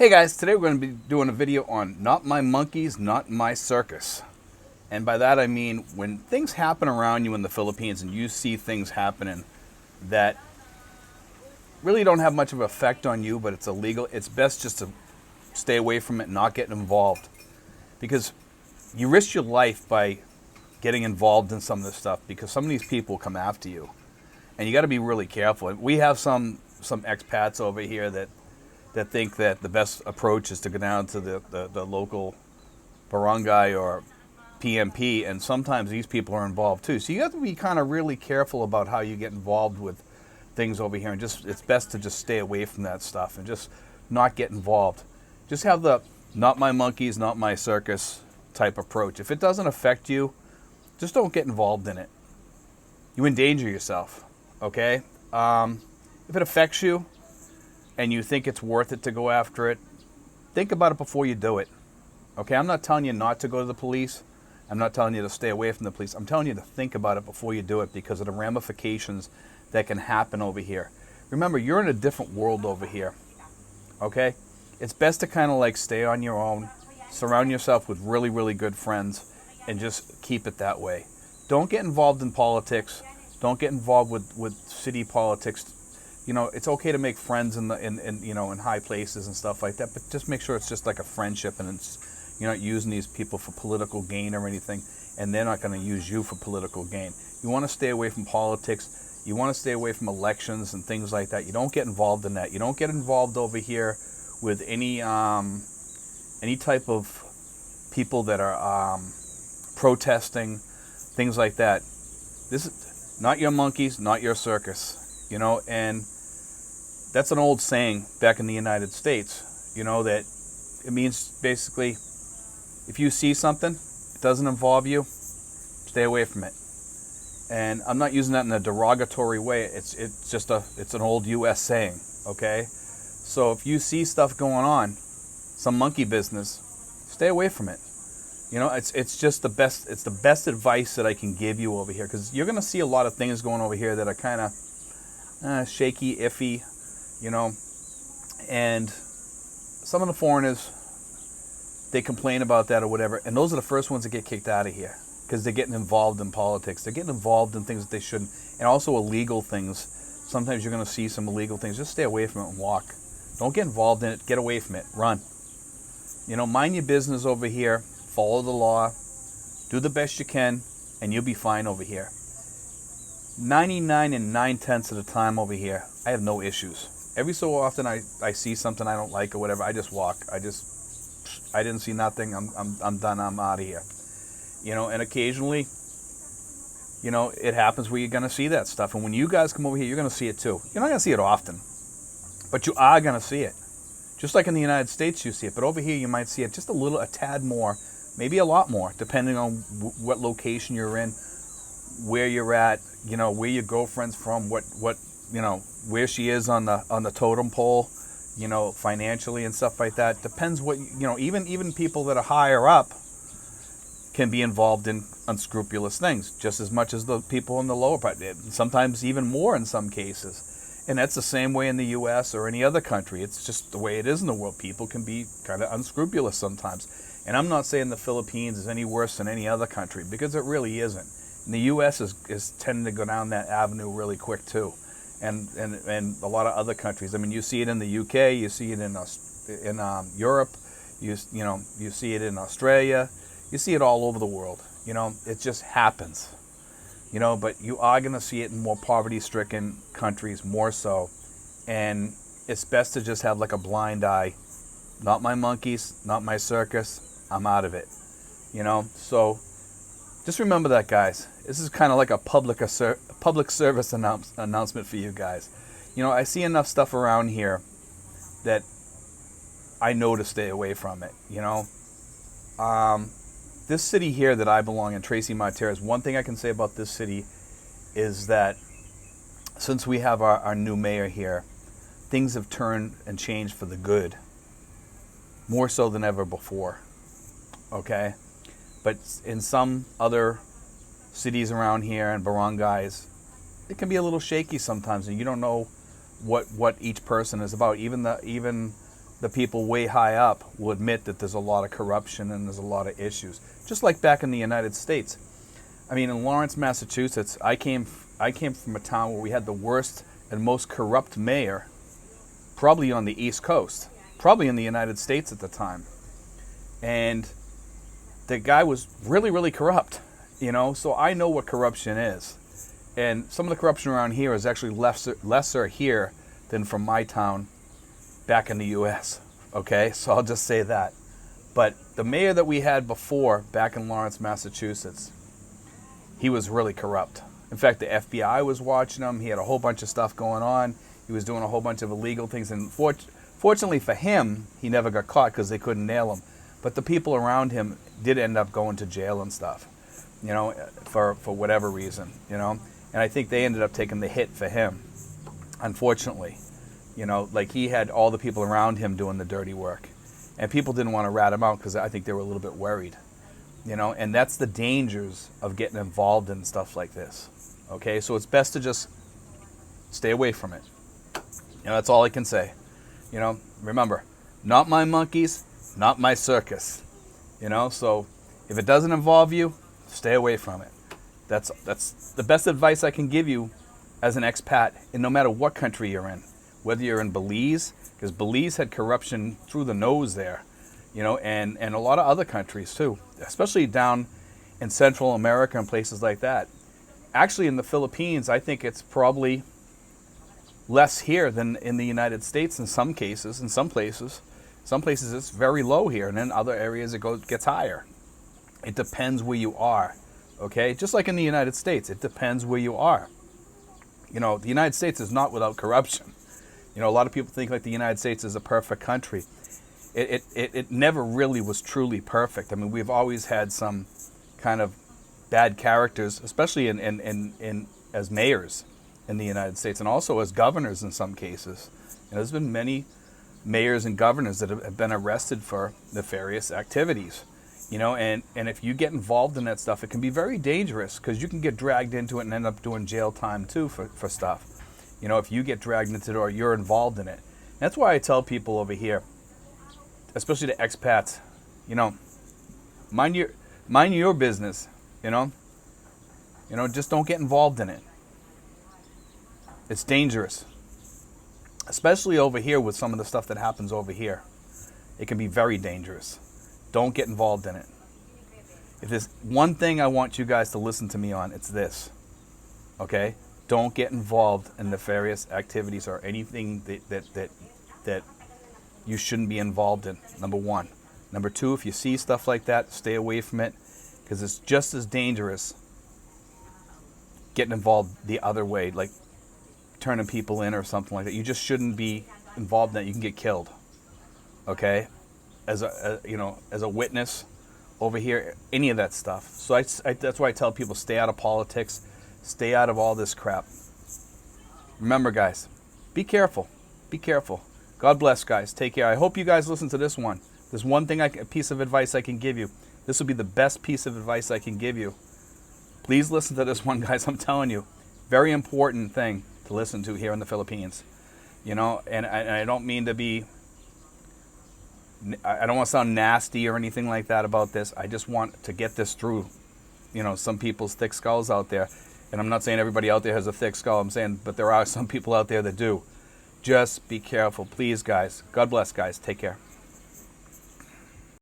Hey guys, today we're going to be doing a video on not my monkeys, not my circus. And by that I mean when things happen around you in the Philippines and you see things happening that really don't have much of an effect on you, but it's illegal, it's best just to stay away from it and not get involved. Because you risk your life by getting involved in some of this stuff because some of these people come after you. And you got to be really careful. We have some expats over here that think that the best approach is to go down to the local barangay or PMP, and sometimes these people are involved too. So you have to be kind of really careful about how you get involved with things over here, and just it's best to just stay away from that stuff and just not get involved. Just have the not my monkeys, not my circus type approach. If it doesn't affect you, just don't get involved in it. You endanger yourself, okay? If it affects you, and you think it's worth it to go after it, think about it before you do it. Okay, I'm not telling you not to go to the police. I'm not telling you to stay away from the police. I'm telling you to think about it before you do it because of the ramifications that can happen over here. Remember, you're in a different world over here. Okay? It's best to kind of like stay on your own, surround yourself with really, really good friends, and just keep it that way. Don't get involved in politics. Don't get involved with city politics. You know, it's okay to make friends in high places and stuff like that, but just make sure it's just like a friendship and you're not using these people for political gain or anything, and they're not going to use you for political gain. You want to stay away from politics. You want to stay away from elections and things like that. You don't get involved in that. You don't get involved over here with any type of people that are protesting, things like that. This is not your monkeys, not your circus, you know, and that's an old saying back in the United States, you know, that it means basically if you see something, it doesn't involve you, stay away from it. And I'm not using that in a derogatory way. It's an old U.S. saying, okay? So if you see stuff going on, some monkey business, stay away from it. You know, it's just the best advice that I can give you over here, because you're going to see a lot of things going over here that are kind of shaky, iffy, you know, and some of the foreigners, they complain about that or whatever, and those are the first ones that get kicked out of here because they're getting involved in politics. They're getting involved in things that they shouldn't, and also illegal things. Sometimes you're going to see some illegal things. Just stay away from it and walk. Don't get involved in it. Get away from it. Run. You know, mind your business over here. Follow the law. Do the best you can, and you'll be fine over here. 99 and 9/10 of the time over here, I have no issues. Every so often I see something I don't like or whatever, I just walk. I didn't see nothing. I'm done. I'm out of here. You know, and occasionally, you know, it happens where you're going to see that stuff. And when you guys come over here, you're going to see it too. You're not going to see it often, but you are going to see it. Just like in the United States, you see it. But over here, you might see it just a tad more, maybe a lot more, depending on what location you're in, where you're at, you know, where your girlfriend's from, what you know, where she is on the totem pole, you know, financially and stuff like that. Depends what, you know, even people that are higher up can be involved in unscrupulous things just as much as the people in the lower part, sometimes even more in some cases. And that's the same way in the U.S. or any other country. It's just the way it is in the world. People can be kind of unscrupulous sometimes. And I'm not saying the Philippines is any worse than any other country, because it really isn't. And the U.S. is tending to go down that avenue really quick too. And a lot of other countries. I mean, you see it in the UK, you see it in Europe, you see it in Australia, you see it all over the world. You know, it just happens. You know, but you are going to see it in more poverty-stricken countries more so, and it's best to just have like a blind eye. Not my monkeys, not my circus. I'm out of it. You know, so just remember that, guys. This is kind of like a public service announcement for you guys. You know, I see enough stuff around here that I know to stay away from it, you know. This city here that I belong in, Tracy Martires, one thing I can say about this city is that since we have our new mayor here, things have turned and changed for the good, more so than ever before, okay? But in some other cities around here and barangays, it can be a little shaky sometimes, and you don't know what each person is about. Even the people way high up will admit that there's a lot of corruption and there's a lot of issues. Just like back in the United States. I mean, in Lawrence, Massachusetts, I came from a town where we had the worst and most corrupt mayor probably on the East Coast, probably in the United States at the time. And the guy was really, really corrupt, so I know what corruption is. And some of the corruption around here is actually lesser here than from my town back in the U.S., okay? So I'll just say that. But the mayor that we had before, back in Lawrence, Massachusetts, he was really corrupt. In fact, the FBI was watching him. He had a whole bunch of stuff going on. He was doing a whole bunch of illegal things. And fortunately for him, he never got caught because they couldn't nail him. But the people around him did end up going to jail and stuff, for whatever reason, And I think they ended up taking the hit for him, unfortunately. Like he had all the people around him doing the dirty work. And people didn't want to rat him out because I think they were a little bit worried. And that's the dangers of getting involved in stuff like this. Okay, so it's best to just stay away from it. That's all I can say. Remember, not my monkeys, not my circus. So if it doesn't involve you, stay away from it. That's the best advice I can give you as an expat, in no matter what country you're in. Whether you're in Belize, because Belize had corruption through the nose there, and a lot of other countries too, especially down in Central America and places like that. Actually, in the Philippines, I think it's probably less here than in the United States in some cases, in some places. Some places it's very low here, and in other areas it gets higher. It depends where you are, okay? Just like in the United States, it depends where you are. The United States is not without corruption. A lot of people think like the United States is a perfect country. It never really was truly perfect. I mean, we've always had some kind of bad characters, especially in as mayors in the United States, and also as governors in some cases. There's been many mayors and governors that have been arrested for nefarious activities. And if you get involved in that stuff, it can be very dangerous because you can get dragged into it and end up doing jail time too for stuff. If you get dragged into it or you're involved in it. That's why I tell people over here, especially the expats, mind your business, just don't get involved in it. It's dangerous. Especially over here with some of the stuff that happens over here. It can be very dangerous. Don't get involved in it. If there's one thing I want you guys to listen to me on, it's this. Okay? Don't get involved in nefarious activities or anything that you shouldn't be involved in, number one. Number two, if you see stuff like that, stay away from it, because it's just as dangerous getting involved the other way, like turning people in or something like that. You just shouldn't be involved in that. You can get killed. Okay? As a witness over here, any of that stuff. So that's why I tell people, stay out of politics, stay out of all this crap. Remember, guys, be careful. Be careful. God bless, guys. Take care. I hope you guys listen to this one. There's one thing, a piece of advice I can give you. This will be the best piece of advice I can give you. Please listen to this one, guys. I'm telling you, very important thing to listen to here in the Philippines. And I don't mean to be, I don't want to sound nasty or anything like that about this. I just want to get this through, some people's thick skulls out there. And I'm not saying everybody out there has a thick skull. I'm saying, but there are some people out there that do. Just be careful, please, guys. God bless, guys. Take care.